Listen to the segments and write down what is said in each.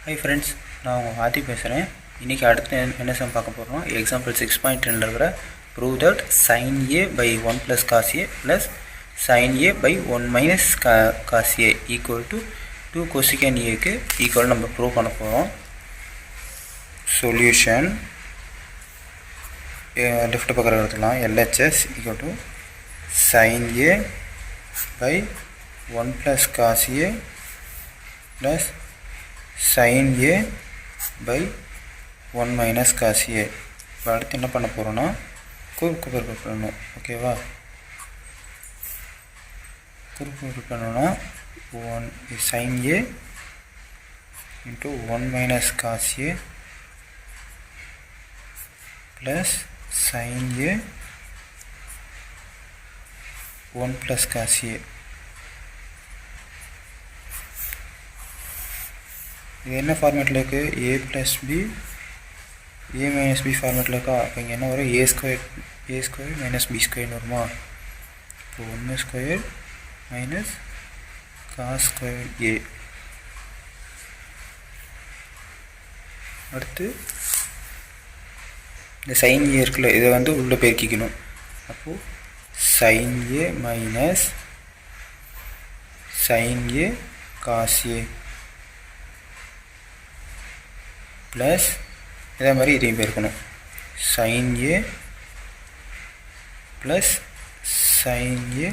Hi friends, நான் உங்கள் ஆதி பேசுகிறேன். இன்றைக்கி அடுத்து என்ன சம் பார்க்க போகிறோம். எக்ஸாம்பிள் 6.10 இருக்கிற prove that sin a by 1 plus cos a plus sin a by 1 minus cos a equal to 2 cosecant aக்கு equal நம்ம ப்ரூவ் பண்ண போகிறோம். சொல்யூஷன் லெஃப்ட் பக்கம் எடுத்துக்கலாம். LHS equal to sin a by 1 plus cos a plus sin a by 1 minus cos a. இப்போ அடுத்து என்ன பண்ண போகிறோன்னா குறுக்கு பெருக்கல் பண்ணணும். ஓகேவா, குறுக்கு பெருக்கல் பண்ணணும்னா 1 sin a into 1 minus cos a plus sin a 1 plus cos a. இது என்ன ஃபார்மேட்டில் இருக்குது? a plus b a minus b ஃபார்மேட்டில் இருக்கா? அப்போ இங்கே என்ன வரும்? a ஸ்கொயர் மைனஸ் b ஸ்கொயர்னு வருமா? இப்போ 1 square minus cos square a. அடுத்து இந்த sin a இருக்குல்ல, இதை வந்து உள்ளே பெருக்கிக்கணும். அப்போது sin a minus sin a cos a plus இதே மாதிரி இதையும் பெருக்கணும். sin a plus sin a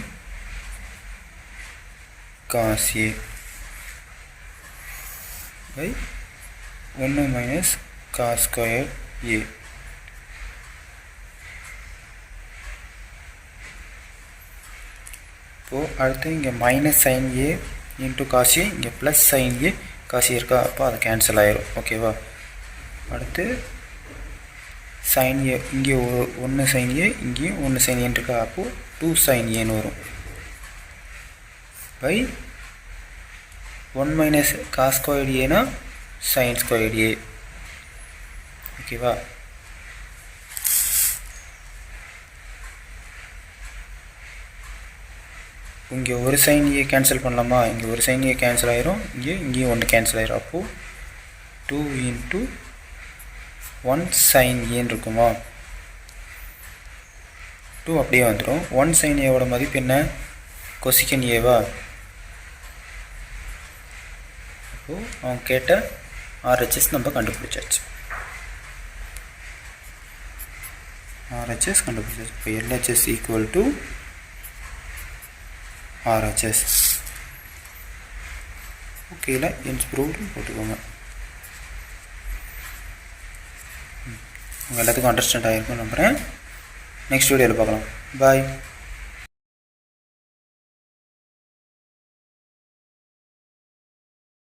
cos a by 1 minus cos square a. இப்போது அடுத்து இங்கே minus sin a into cos a, இங்கே plus sin a cos a இருக்கா? அப்போ அது கேன்சல் ஆகிரும். ஓகேவா, அடுத்து sin a இங்கே 1 sin a, இங்கேயும் 1 sin a இருக்கா? அப்போது 2 sin aன்னு வரும். பை 1 மைனஸ் cos ஸ்கொயர்டு ஏனா sin ஸ்கொயர்டு a. ஓகேவா, இங்கே ஒரு sin a கேன்சல் பண்ணலாமா? இங்கே ஒரு sin a கேன்சல் ஆயிரும், இங்கேயும் 1 கேன்சல் ஆயிரும். அப்போது 2 இன்ட்டு 1 sin a இருக்குமா? 2 அப்படியே வந்துடும். 1 sin a ஓட மதிப்பு என்ன? cosecant a-வா? அப்போது அவங்க கேட்ட RHS நம்ம கண்டுபிடிச்சாச்சு. RHS கண்டுபிடிச்சாச்சு. இப்போ LHS ஈக்குவல் டு RHS. ஓகேல என்ஸ் ப்ரூவ்டு போட்டுக்கோங்க. உங்கள் எல்லாத்துக்கும் அண்டர்ஸ்டாண்ட் ஆகிருக்கும் நம்புகிறேன். நெக்ஸ்ட் வீடியோவில் பார்க்கலாம். பாய்.